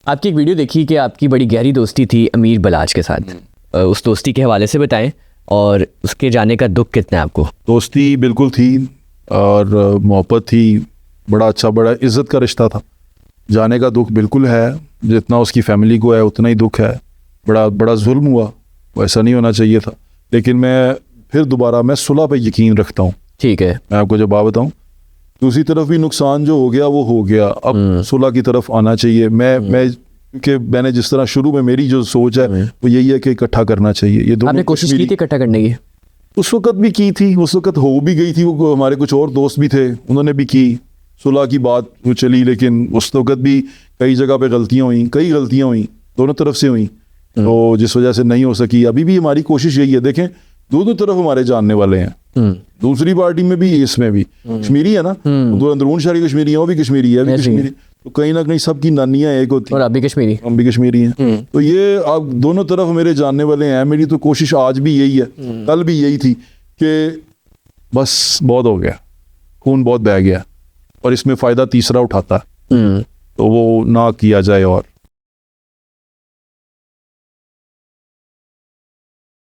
आपकी एक वीडियो देखी कि आपकी बड़ी गहरी दोस्ती थी अमीर बलाज के साथ, उस दोस्ती के हवाले से बताएं और उसके जाने का दुख कितना है आपको? दोस्ती बिल्कुल थी और मोहब्बत थी, बड़ा अच्छा बड़ा इज़्ज़त का रिश्ता था। जाने का दुख बिल्कुल है, जितना उसकी फैमिली को है उतना ही दुख है। बड़ा बड़ा जुल्म हुआ, वैसा नहीं होना चाहिए था। लेकिन मैं फिर दोबारा मैं सुलह पे यकीन रखता हूँ। ठीक है, मैं आपको जब बात बताऊँ, दूसरी तरफ भी नुकसान जो हो गया वो हो गया, अब सुलह की तरफ आना चाहिए। मैं कि मैंने जिस तरह शुरू में मेरी जो सोच है वो यही है कि इकट्ठा करना चाहिए। ये दोनों आपने कोशिश की थी इकट्ठा करने की? उस वक्त भी की थी, उस वक्त हो भी गई थी। वो हमारे कुछ और दोस्त भी थे, उन्होंने भी की, सुलह की बात चली। लेकिन उस वक्त भी कई जगह पे गलतियां हुई, कई गलतियां हुई, दोनों तरफ से हुई, तो जिस वजह से नहीं हो सकी। अभी भी हमारी कोशिश यही है, देखें दोनों तरफ हमारे जानने वाले हैं, दूसरी पार्टी में भी इसमें भी। कश्मीरी है ना, तो अंदरून शहरी कश्मीरी है, वो भी कश्मीरी है, भी कश्मीरी। तो कहीं ना कहीं सबकी नानियां एक होती और आप भी कश्मीरी, हम भी कश्मीरी हैं। तो ये आप दोनों तरफ मेरे जानने वाले हैं। मेरी तो कोशिश आज भी यही है, कल भी यही थी कि बस बहुत हो गया, खून बहुत बह गया और इसमें फ़ायदा तीसरा उठाता है, तो वो ना किया जाए। और